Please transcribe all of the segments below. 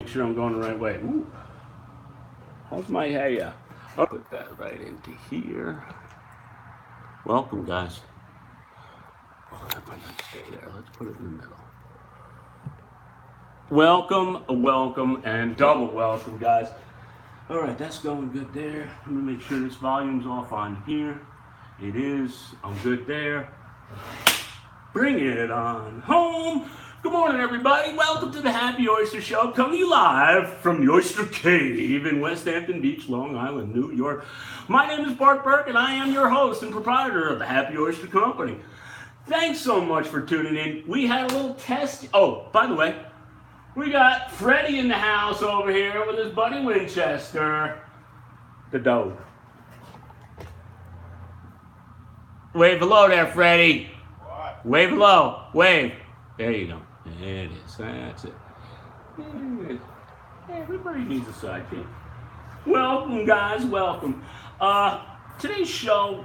make sure I'm going the right way. Ooh. How's my hair? I'll put that right into here. Welcome, guys. Oh, that might not stay there. Let's put it in the middle. Welcome, welcome, and double welcome, guys. All right, that's going good there. Let me make sure this volume's off on here. It is. I'm good there. Bring it on home. Good morning, everybody. Welcome to the Happy Oyster Show, coming to you live from the Oyster Cave in West Hampton Beach, Long Island, New York. My name is Bart Burke, and I am your host and proprietor of the Happy Oyster Company. Thanks so much for tuning in. We had a little test. Oh, by the way, we got Freddie in the house over here with his buddy Winchester, the dog. Wave hello there, Freddie. What? Wave hello. Wave. There you go. There it is. That's it. Everybody needs a sidekick. Welcome, guys. Welcome. Today's show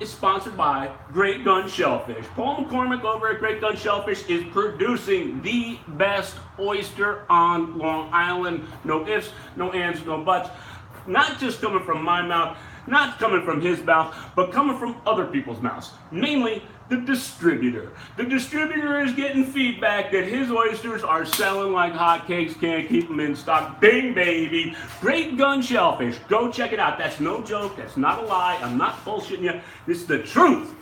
is sponsored by Great Gun Shellfish. Paul McCormick over at Great Gun Shellfish is producing the best oyster on Long Island. No ifs, no ands, no buts. Not just coming from my mouth, not coming from his mouth, but coming from other people's mouths, mainly the distributor. The distributor is getting feedback that his oysters are selling like hotcakes, can't keep them in stock. Bing, baby. Great Gun Shellfish. Go check it out. That's no joke. That's not a lie. I'm not bullshitting you. This is the truth.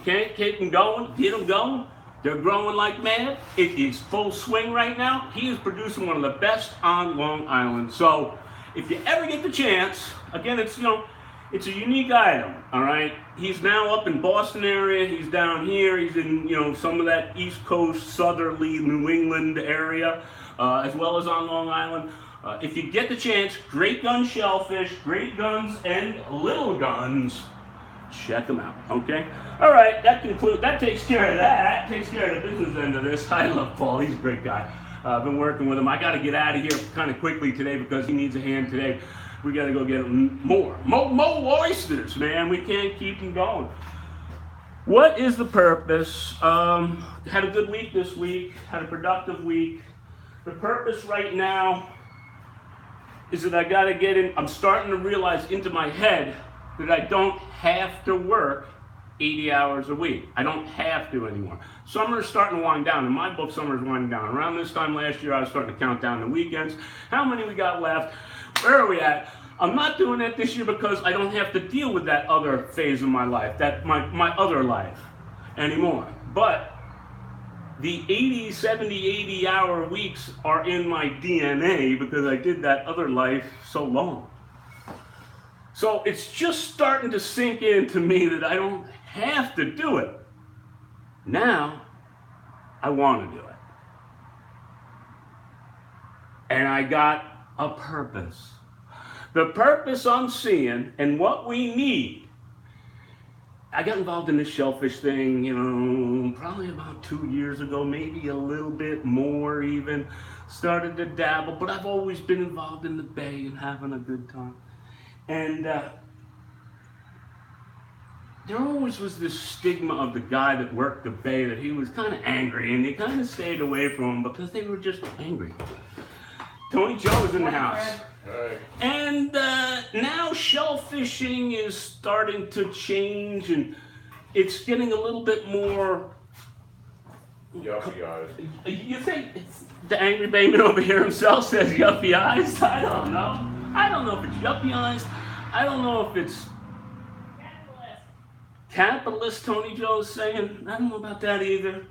Can't keep them going. Get them going. They're growing like mad. It is full swing right now. He is producing one of the best on Long Island. So if you ever get the chance, again, it's a unique item, all right? He's now up in Boston area. He's down here. He's in, some of that East Coast, southerly New England area, as well as on Long Island. If you get the chance, Great Gun Shellfish, Great Guns and Little Guns, check them out, okay? All right, that takes care of that. Takes care of the business end of this. I love Paul. He's a great guy. I've been working with him. I got to get out of here kind of quickly today because he needs a hand today. We got to go get more oysters, man. We can't keep them going. What is the purpose? Had a good week this week. Had a productive week. The purpose right now is that I got to get in. I'm starting to realize into my head that I don't have to work 80 hours a week. I don't have to anymore. Summer is starting to wind down. In my book, summer is winding down. Around this time last year, I was starting to count down the weekends. How many we got left? Where are we at? I'm not doing that this year because I don't have to deal with that other phase of my life, that my other life anymore. But the 80, 70, 80 hour weeks are in my DNA because I did that other life so long. So it's just starting to sink into me that I don't have to do it. Now, I want to do it. And I got a purpose. The purpose I'm seeing and what we need. I got involved in this shellfish thing, probably about 2 years ago, maybe a little bit more even. Started to dabble, but I've always been involved in the bay and having a good time. And there always was this stigma of the guy that worked the bay that he was kind of angry, and you kind of stayed away from him because they were just angry. Tony Joe is in the house. Hey. And now shellfishing is starting to change, and it's getting a little bit more. Yuppie eyes. You think the angry Bayman over here himself says yuppie eyes? I don't know. I don't know if it's yuppie eyes. I don't know if it's capitalist Tony Joe's saying. I don't know about that either.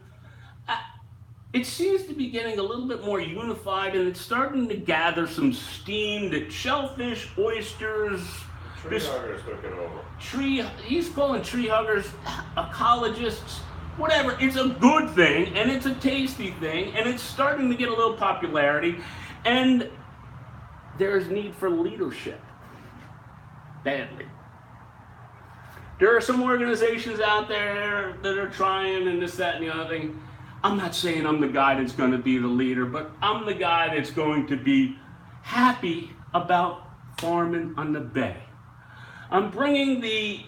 It seems to be getting a little bit more unified, and it's starting to gather some steam that shellfish, oysters, Tree huggers took it over. He's calling tree huggers, ecologists, whatever. It's a good thing, and it's a tasty thing, and it's starting to get a little popularity, and there's need for leadership, badly. There are some organizations out there that are trying and this, that, and the other thing. I'm not saying I'm the guy that's going to be the leader, but I'm the guy that's going to be happy about farming on the bay. I'm bringing the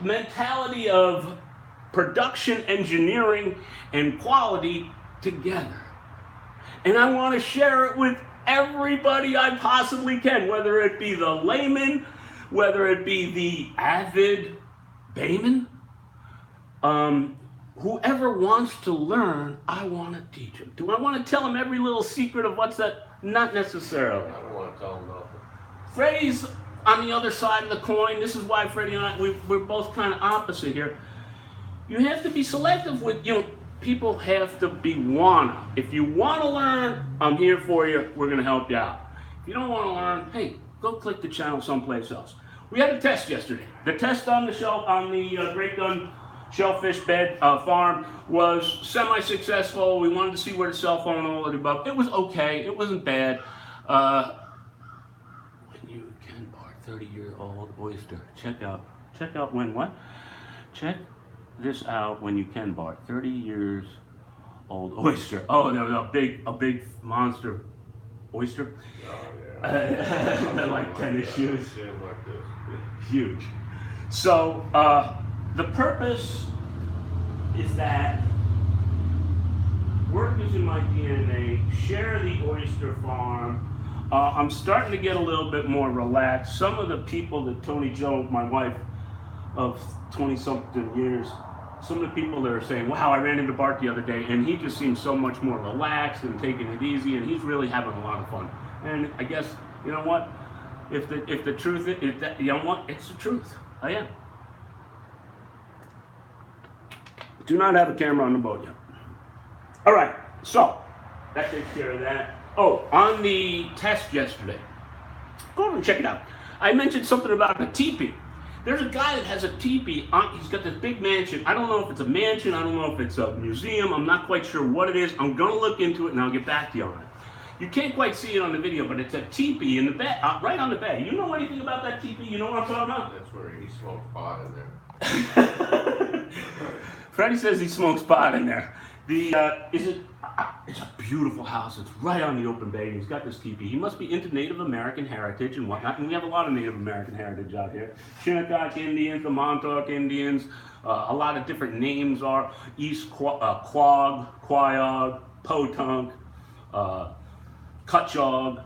mentality of production, engineering, and quality together. and I want to share it with everybody I possibly can, whether it be the layman, whether it be the avid bayman. Whoever wants to learn, I want to teach them. Do I want to tell them every little secret of what's that? Not necessarily. I don't want to tell them nothing. Freddie's on the other side of the coin. This is why Freddie and I, we're both kind of opposite here. You have to be selective with, people have to be wanna. If you want to learn, I'm here for you. We're going to help you out. If you don't want to learn, hey, go click the channel someplace else. We had a test yesterday. The test on the Great Gun Shellfish Bed Farm was semi-successful. We wanted to see where the cell phone and all of the above. It was okay. It wasn't bad. When you can bar 30-year-old oyster. Check out when what? Check this out when you can bar 30 years old oyster. Oh, there was a big monster oyster. Oh, yeah. They're like tennis shoes. Like this. Huge. So the purpose is that work is in my DNA, share the oyster farm. I'm starting to get a little bit more relaxed. Some of the people that Tony Joe, my wife of 20-something years, some of the people that are saying, wow, I ran into Bart the other day, and he just seems so much more relaxed and taking it easy, and he's really having a lot of fun. And I guess, you know what? If the truth is that, you know what? It's the truth. I am. Do not have a camera on the boat yet. All right, so that takes care of that. Oh, on the test yesterday, go over and check it out. I mentioned something about a teepee. There's a guy that has a teepee. He's got this big mansion. I don't know if it's a mansion. I don't know if it's a museum. I'm not quite sure what it is. I'm going to look into it, and I'll get back to you on it. You can't quite see it on the video, but it's a teepee in the bed, right on the bed. You know anything about that teepee? You know what I'm talking about? That's where he smoked pot in there. Freddie says he smokes pot in there. It's a beautiful house. It's right on the open bay. He's got this teepee. He must be into Native American heritage and whatnot. And we have a lot of Native American heritage out here. Shinnecock Indians, the Montauk Indians. A lot of different names are East Quogue, Quayog, Potunk, Cutchog,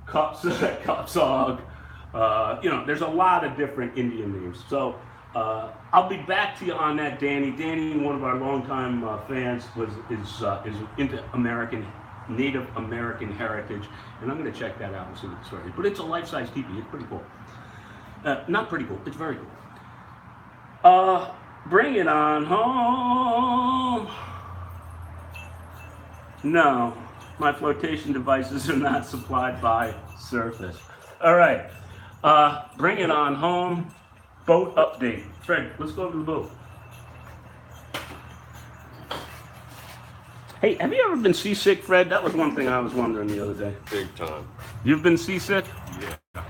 Cupsog. There's a lot of different Indian names. So I'll be back to you on that, Danny. Danny, one of our longtime fans, is into Native American heritage, and I'm going to check that out and see what the story is. But it's a life-size teepee. It's pretty cool. Not pretty cool. It's very cool. Bring it on home. No, my flotation devices are not supplied by Surface. All right. Bring it on home. Boat update. Fred, let's go to the boat. Hey, have you ever been seasick, Fred? That was one thing I was wondering the other day. Big time. You've been seasick? Yeah.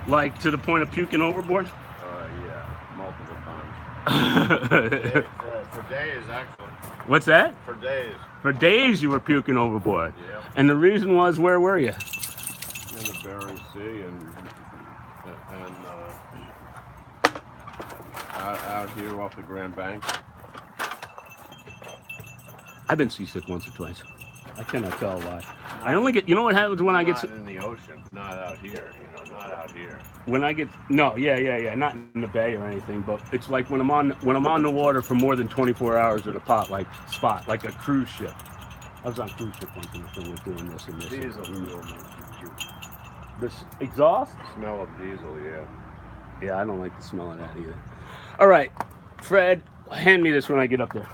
Like to the point of puking overboard? Yeah, multiple times. For days, actually. What's that? For days. For days you were puking overboard. Yeah. And the reason was, where were you? In the Bering Sea and out here off the Grand Bank. I've been seasick once or twice. I cannot tell why. I only get, you know what happens when I get... Not in the ocean, not out here, not out here. When I get, no, yeah, not in the bay or anything, but it's like when I'm on the water for more than 24 hours at a like a cruise ship. I was on a cruise ship once and we were doing this and this. Diesel fuel makes you puke. This exhaust? Smell of diesel, yeah. Yeah, I don't like the smell of that either. All right, Fred, hand me this when I get up there.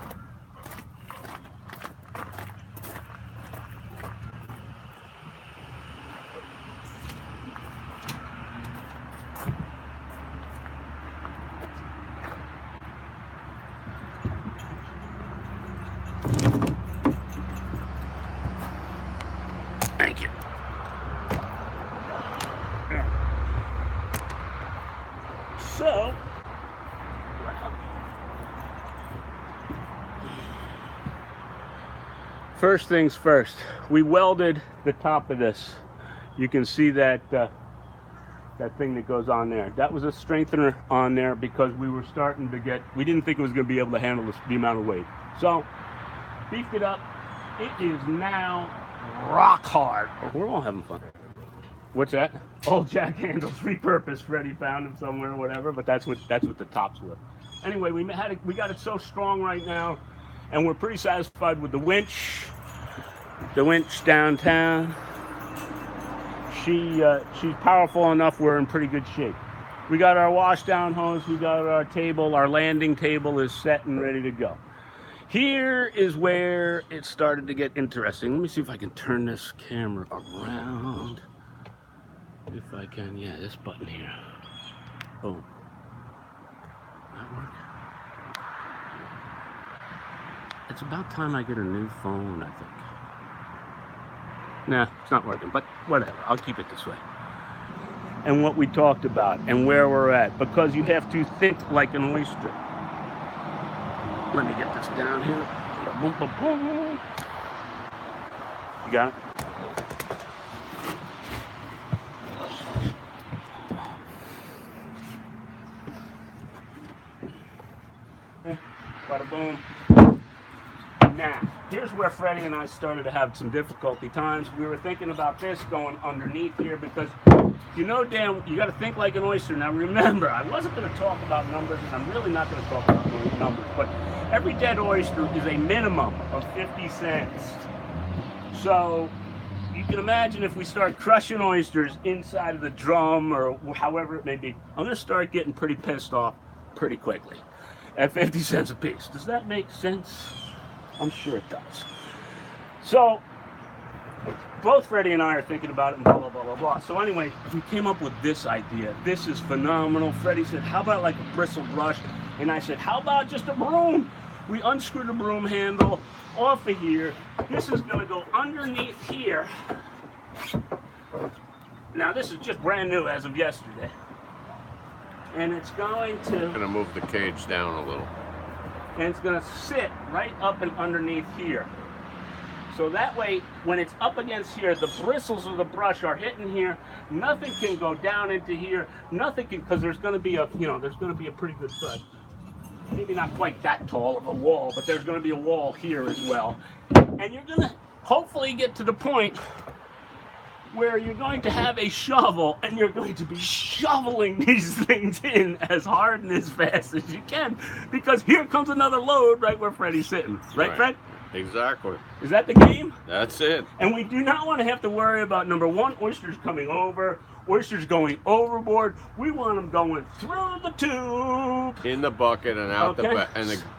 Thank you. So, first things first, we welded the top of this. You can see that that thing that goes on there. That was a strengthener on there because we were starting to we didn't think it was going to be able to handle the amount of weight. So, beefed it up, It is now rock hard. We're all having fun. What's that? Old jack handles repurposed. Freddie found them somewhere or whatever, but that's what the tops were. Anyway, we got it so strong right now, and we're pretty satisfied with the winch. The winch downtown. She's powerful enough. We're in pretty good shape. We got our wash down hose. We got our table. Our landing table is set and ready to go. Here is where it started to get interesting. Let me see if I can turn this camera around. If I can, yeah, this button here. Boom. That work? It's about time I get a new phone, I think. Nah, it's not working, but whatever. I'll keep it this way. And what we talked about and where we're at, because you have to think like an oyster. Let me get this down here. Boom, boom, boom. You got it? Bada boom. Now, here's where Freddie and I started to have some difficulty times. We were thinking about this going underneath here because you got to think like an oyster. Now remember, I wasn't going to talk about numbers, and I'm really not going to talk about numbers, but every dead oyster is a minimum of 50 cents. So you can imagine if we start crushing oysters inside of the drum or however it may be, I'm going to start getting pretty pissed off pretty quickly at 50 cents a piece. Does that make sense? I'm sure it does. So both Freddie and I are thinking about it and blah, blah, blah, blah, blah. So anyway, we came up with this idea. This is phenomenal. Freddie said, how about like a bristle brush? And I said, how about just a broom? We unscrewed the broom handle off of here. This is going to go underneath here. Now, this is just brand new as of yesterday. And it's going to... I'm going to move the cage down a little. And it's going to sit right up and underneath here. So that way, when it's up against here, the bristles of the brush are hitting here. Nothing can go down into here. Nothing can, because there's going to be a pretty good size. Maybe not quite that tall of a wall, but there's going to be a wall here as well. And you're going to hopefully get to the point where you're going to have a shovel and you're going to be shoveling these things in as hard and as fast as you can, because here comes another load right where Freddie's sitting. Right, Fred? Exactly. Is that the game? That's it. And we do not want to have to worry about, number one, oysters coming over, oysters going overboard. We want them going through the tube. In the bucket and out the back,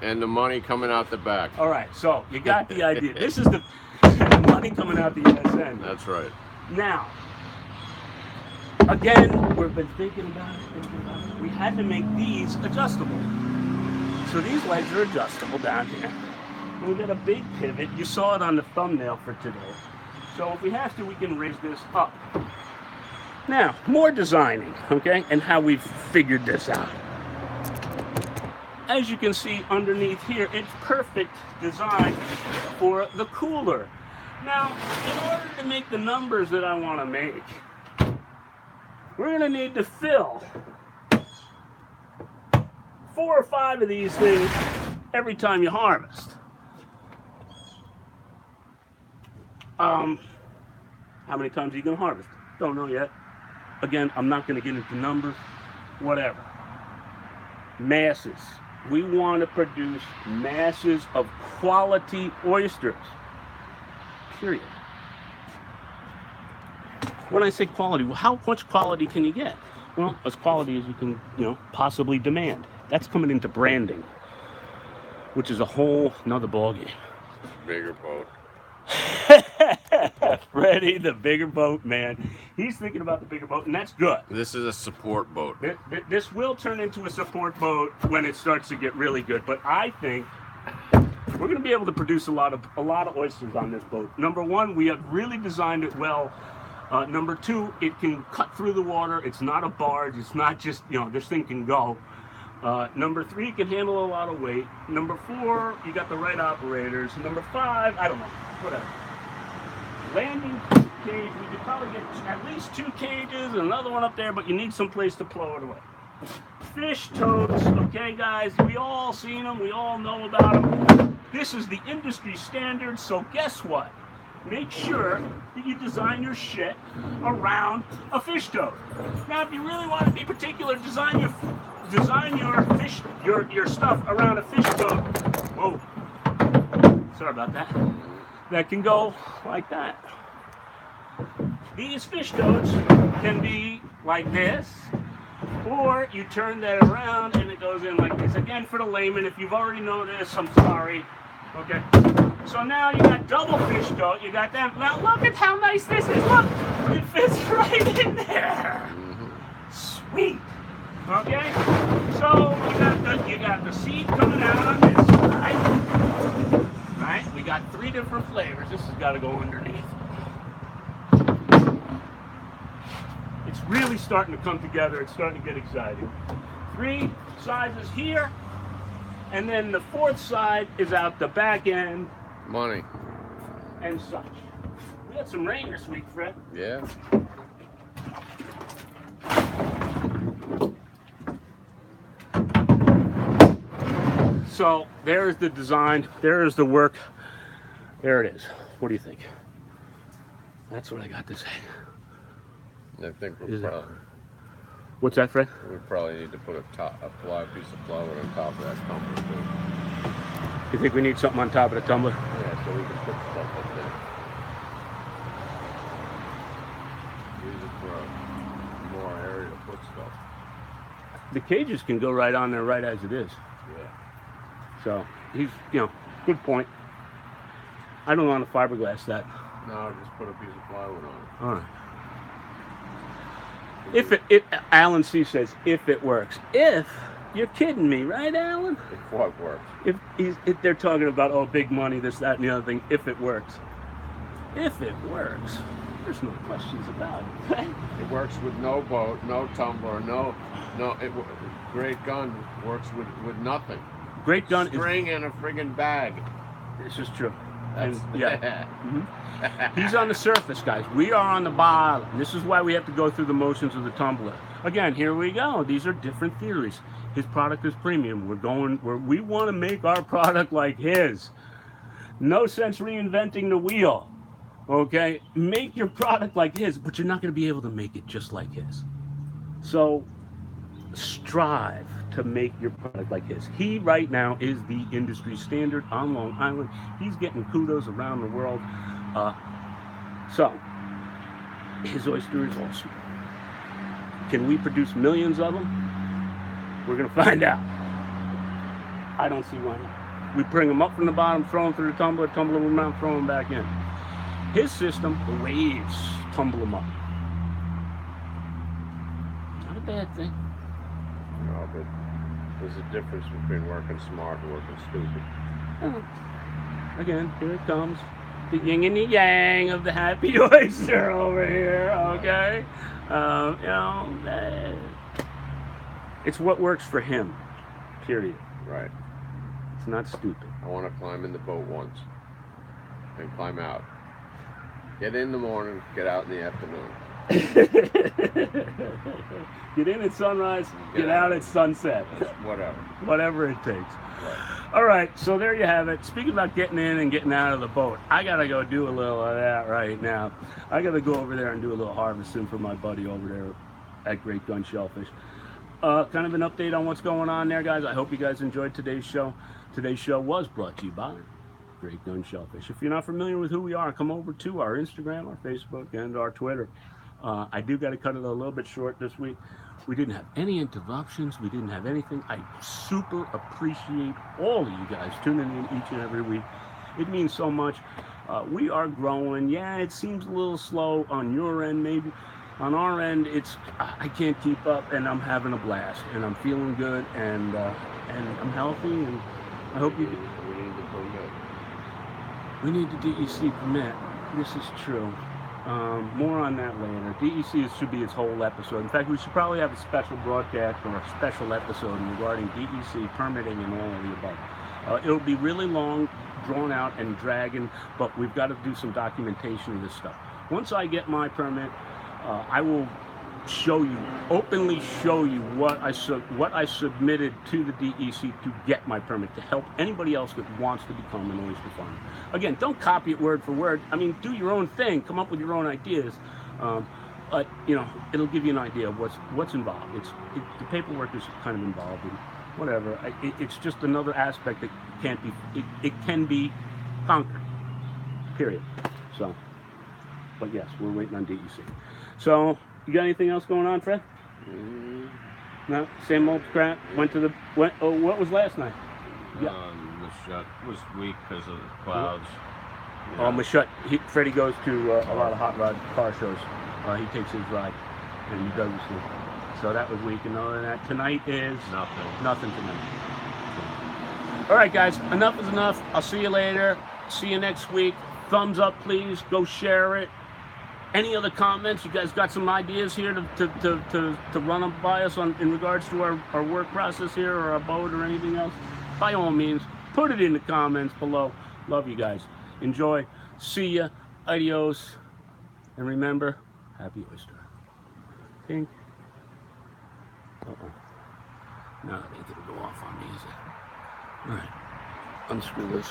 and the money coming out the back. All right, so you got the idea. This is the money coming out the end. That's right. Now, again, we've been thinking about it. We had to make these adjustable. So these legs are adjustable down here. And we got a big pivot. You saw it on the thumbnail for today. So if we have to, we can raise this up. Now, more designing, okay, and how we've figured this out. As you can see underneath here, it's perfect design for the cooler. Now, in order to make the numbers that I want to make, we're going to need to fill 4 or 5 of these things every time you harvest. How many times are you going to harvest? Don't know yet. Again, I'm not going to get into numbers, whatever. Masses. We want to produce masses of quality oysters. Period. When I say quality, well, how much quality can you get? Well, as quality as you can, possibly demand. That's coming into branding, which is a whole nother ballgame. Bigger boat. Freddie, the bigger boat, man. He's thinking about the bigger boat, and that's good. This is a support boat. This will turn into a support boat when it starts to get really good, but I think we're going to be able to produce a lot of oysters on this boat. Number one, we have really designed it well. Number two, it can cut through the water. It's not a barge. It's not just, this thing can go. Number three, it can handle a lot of weight. Number four, you got the right operators. Number five, I don't know, whatever. Landing cage, we could probably get at least 2 cages and another one up there, but you need some place to plow it away. Fish totes, okay, guys, we all seen them, we all know about them. This is the industry standard, so guess what? Make sure that you design your shit around a fish toad. Now, if you really want to be particular, design your fish your stuff around a fish toad. Whoa, sorry about that. That can go like that. These fish toads can be like this, or you turn that around and it goes in like this. Again, for the layman, if you've already know this, I'm sorry. Okay. So now you got double fish toad. You got them. Now look at how nice this is. Look, it fits right in there. Sweet. Okay. So you got the seed coming out on this side. Right. We got 3 different flavors. This has got to go underneath. It's really starting to come together. It's starting to get exciting. 3 sizes here, and then the 4th side is out the back end. Money. And such. We had some rain this week, Fred. Yeah. So there's the design. There is the work. There it is. What do you think? That's what I got to say. I think What's that, Fred? we probably need to put a piece of plywood on top of that tumbler too. You think we need something on top of the tumbler? Yeah, so we can put stuff up there. Use it for more area to put stuff. The cages can go right on there right as it is. Yeah. So good point. I don't want to fiberglass that. No, just put a piece of plywood on it. All right. Alan C says, if it works. If you're kidding me, right, Alan? If what works? If they're talking about big money, this, that, and the other thing. If it works, there's no questions about it. Right? It works with no boat, no tumbler, Great Gun works with nothing. Great Gun string and a friggin' bag. This is true. That's, and, yeah. He's on the surface, guys. We are on the bottom. This is why we have to go through the motions of the tumbler. Again, here we go. These are different theories. His product is premium. We want to make our product like his. No sense reinventing the wheel. Okay? Make your product like his, but you're not going to be able to make it just like his. So strive to make your product like his. He right now is the industry standard on Long Island. He's getting kudos around the world. So his oyster is awesome. Can we produce millions of them? We're gonna find out. I don't see why not. We bring them up from the bottom, throw them through the tumbler them out, throw them back in. His system, the waves tumble them up. Not a bad thing. No, but there's a difference between working smart and working stupid. Again, here it comes. The yin and the yang of the happy oyster over here, okay? It's what works for him, period. Right. It's not stupid. I want to climb in the boat once and climb out. Get in the morning, get out in the afternoon. Get in at sunrise, get out at sunset. Whatever it takes. Right. All right, so there you have it. Speaking about getting in and getting out of the boat, I got to go do a little of that right now. I got to go over there and do a little harvesting for my buddy over there at Great Gun Shellfish. Kind of an update on what's going on there, guys. I hope you guys enjoyed today's show. Today's show was brought to you by Great Gun Shellfish. If you're not familiar with who we are, come over to our Instagram, our Facebook, and our Twitter. I do got to cut it a little bit short this week. We didn't have any interruptions. We didn't have anything. I super appreciate all of you guys tuning in each and every week. It means so much. We are growing. Yeah, it seems a little slow on your end, maybe. On our end, I can't keep up, and I'm having a blast, and I'm feeling good, and I'm healthy, and I hope you. We need the permit. We need the DEC permit. This is true. More on that later. DEC should be its whole episode. In fact, we should probably have a special broadcast or a special episode regarding DEC permitting and all of the above. It'll be really long, drawn out, and dragging, but we've got to do some documentation of this stuff. Once I get my permit, I will openly show you what I submitted to the DEC to get my permit, to help anybody else that wants to become an oyster farmer. Again, don't copy it word for word. I mean, do your own thing, come up with your own ideas. But you know, it'll give you an idea of what's involved. The paperwork is kind of involved and whatever. It's just another aspect that can't be. It can be conquered. Period. So, but yes, we're waiting on DEC. So, you got anything else going on, Fred? No, same old crap. What was last night? Mashut was weak because of the clouds. Yeah. Oh, Mashut. Freddie goes to a lot of hot rod car shows. He takes his ride, and he does this. So that was weak. And other than that, tonight is nothing tonight. All right, guys. Enough is enough. I'll see you later. See you next week. Thumbs up, please. Go share it. Any other comments? You guys got some ideas here to run up by us in regards to our work process here, or our boat, or anything else? By all means, put it in the comments below. Love you guys. Enjoy. See ya. Adios. And remember, happy oyster. Pink. Uh-oh. No, I think it'll go off on me, is it? All right. Unscrew this.